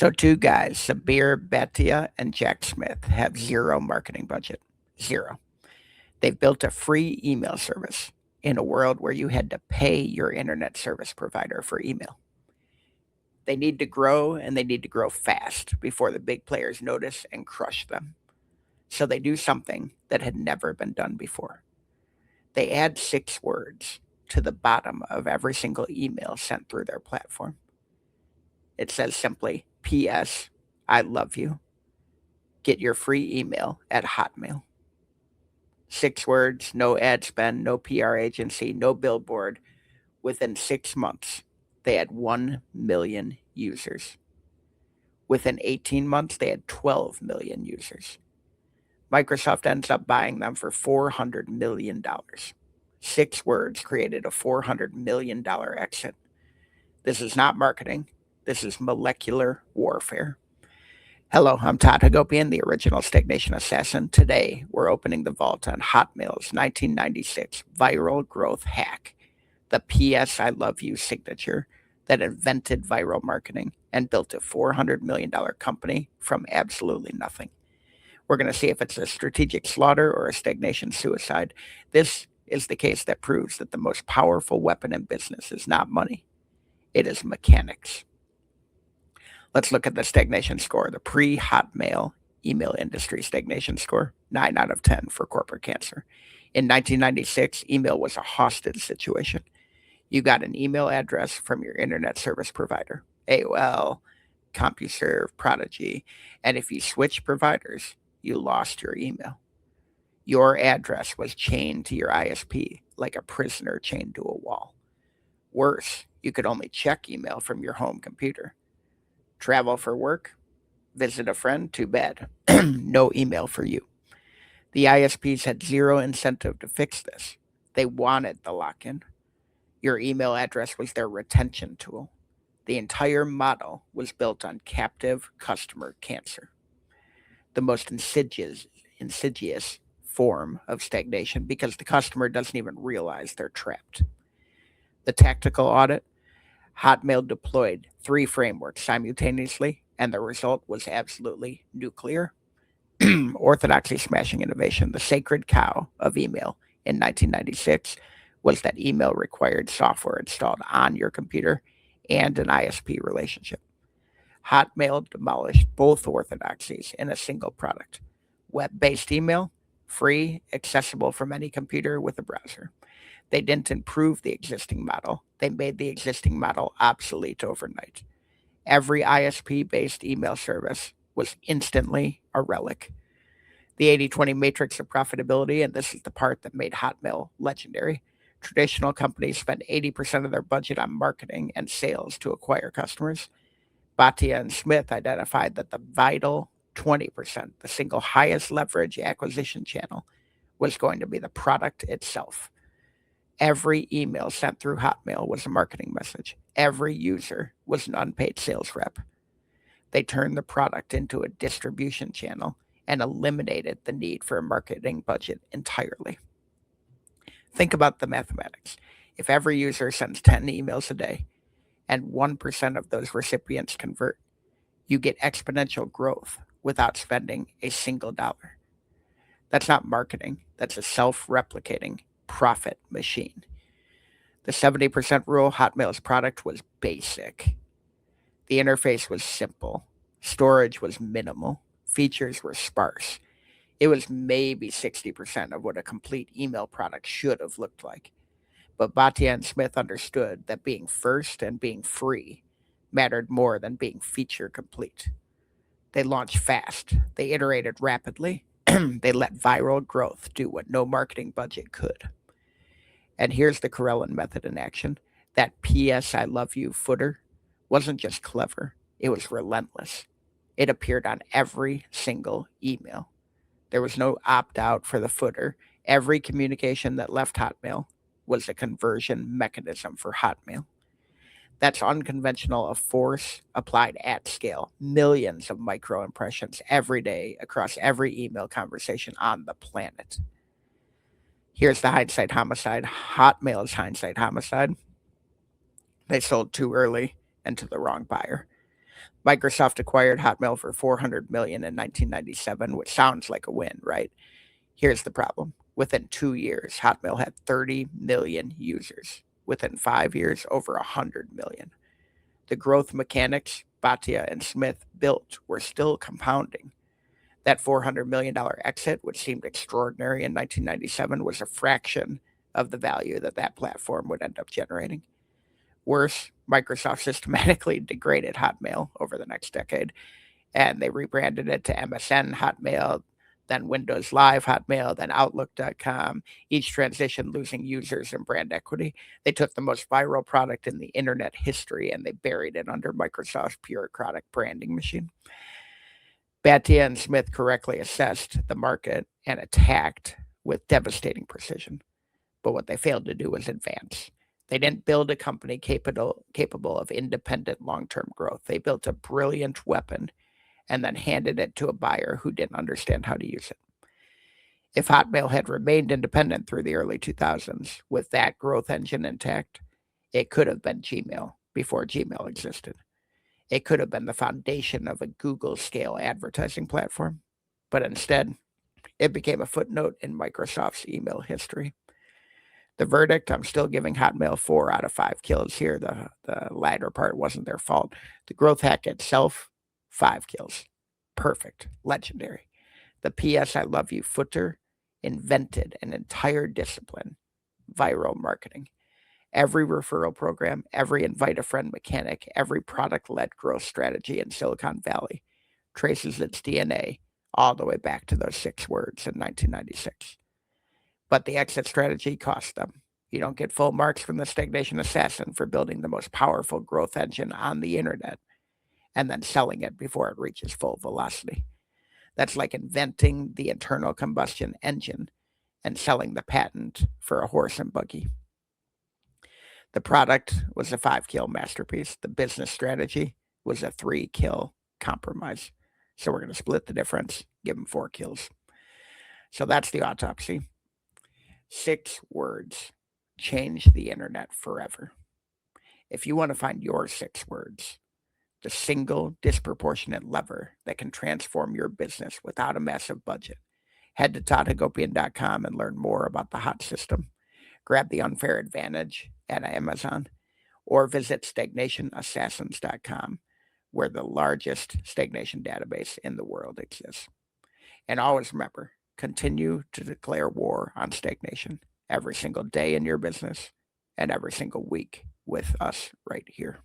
So two guys, Sabir Bhatia and Jack Smith, have zero marketing budget. Zero. They've built a free email service in a world where you had to pay your internet service provider for email. They need to grow and they need to grow fast before the big players notice and crush them. So they do something that had never been done before. They add 6 words to the bottom of every single email sent through their platform. It says simply, P.S. I love you. Get your free email at Hotmail. 6 words, no ad spend, no PR agency, no billboard. Within 6 months, they had 1 million users. Within 18 months, they had 12 million users. Microsoft ends up buying them for $400 million. 6 words created a $400 million exit. This is not marketing. This is molecular warfare. Hello, I'm Todd Hagopian, the original Stagnation Assassin. Today, we're opening the vault on Hotmail's 1996 viral growth hack, the P.S. I Love You signature that invented viral marketing and built a $400 million company from absolutely nothing. We're going to see if it's a strategic slaughter or a stagnation suicide. This is the case that proves that the most powerful weapon in business is not money, it is mechanics. Let's look at the stagnation score, the pre-Hotmail email industry stagnation score, 9 out of 10 for corporate cancer. In 1996, email was a hostage situation. You got an email address from your internet service provider, AOL, CompuServe, Prodigy, and if you switched providers, you lost your email. Your address was chained to your ISP like a prisoner chained to a wall. Worse, you could only check email from your home computer. Travel for work, visit a friend, too bad. No email for you. The ISPs had zero incentive to fix this. They wanted the lock in. Your email address was their retention tool. The entire model was built on captive customer cancer. The most insidious form of stagnation because the customer doesn't even realize they're trapped. The tactical audit, Hotmail deployed 3 frameworks simultaneously, and the result was absolutely nuclear. Orthodoxy smashing innovation, the sacred cow of email in 1996 was that email required software installed on your computer and an ISP relationship. Hotmail demolished both orthodoxies in a single product. Web-based email, free, accessible from any computer with a browser. They didn't improve the existing model. They made the existing model obsolete overnight. Every ISP-based email service was instantly a relic. The 80-20 matrix of profitability, and this is the part that made Hotmail legendary. Traditional companies spend 80% of their budget on marketing and sales to acquire customers. Bhatia and Smith identified that the vital 20%, the single highest leverage acquisition channel, was going to be the product itself. Every email sent through Hotmail was a marketing message. Every user was an unpaid sales rep. They turned the product into a distribution channel and eliminated the need for a marketing budget entirely. Think about the mathematics. If every user sends 10 emails a day and 1% of those recipients convert, you get exponential growth without spending a single dollar. That's not marketing, that's a self replicating profit machine. The 70% rule, Hotmail's product was basic. The interface was simple, storage was minimal, features were sparse. It was maybe 60% of what a complete email product should have looked like. But Bhatia and Smith understood that being first and being free mattered more than being feature complete. They launched fast, they iterated rapidly, they let viral growth do what no marketing budget could. And here's the Corellan method in action. That P.S. I love you footer wasn't just clever, it was relentless. It appeared on every single email. There was no opt out for the footer. Every communication that left Hotmail was a conversion mechanism for Hotmail. That's unconventional of force applied at scale. Millions of micro impressions every day across every email conversation on the planet. Here's the hindsight homicide. Hotmail's hindsight homicide. They sold too early and to the wrong buyer. Microsoft acquired Hotmail for $400 million in 1997, which sounds like a win, right? Here's the problem. Within 2 years, Hotmail had 30 million users. Within 5 years, over 100 million. The growth mechanics Bhatia and Smith built were still compounding. That $400 million exit, which seemed extraordinary in 1997, was a fraction of the value that platform would end up generating. Worse, Microsoft systematically degraded Hotmail over the next decade, and they rebranded it to MSN Hotmail, then Windows Live Hotmail, then Outlook.com, each transition losing users and brand equity. They took the most viral product in the internet history and they buried it under Microsoft's bureaucratic branding machine. Bhatia and Smith correctly assessed the market and attacked with devastating precision. But what they failed to do was advance. They didn't build a company capable of independent long-term growth. They built a brilliant weapon and then handed it to a buyer who didn't understand how to use it. If Hotmail had remained independent through the early 2000s with that growth engine intact, it could have been Gmail before Gmail existed. It could have been the foundation of a Google-scale advertising platform, but instead, it became a footnote in Microsoft's email history. The verdict, I'm still giving Hotmail 4 out of 5 kills here. The latter part wasn't their fault. The growth hack itself, 5 kills. Perfect. Legendary. The P.S. I love you footer invented an entire discipline, viral marketing. Every referral program, every invite a friend mechanic, every product-led growth strategy in Silicon Valley traces its DNA all the way back to those 6 words in 1996. But the exit strategy cost them. You don't get full marks from the Stagnation Assassin for building the most powerful growth engine on the internet and then selling it before it reaches full velocity. That's like inventing the internal combustion engine and selling the patent for a horse and buggy. The product was a 5-kill masterpiece. The business strategy was a 3-kill compromise. So we're going to split the difference, give them 4 kills. So that's the autopsy. 6 words change the internet forever. If you want to find your 6 words, the single disproportionate lever that can transform your business without a massive budget, head to toddhagopian.com and learn more about the hot system. Grab the unfair advantage at Amazon or visit stagnationassassins.com, where the largest stagnation database in the world exists. And always remember, continue to declare war on stagnation every single day in your business and every single week with us right here.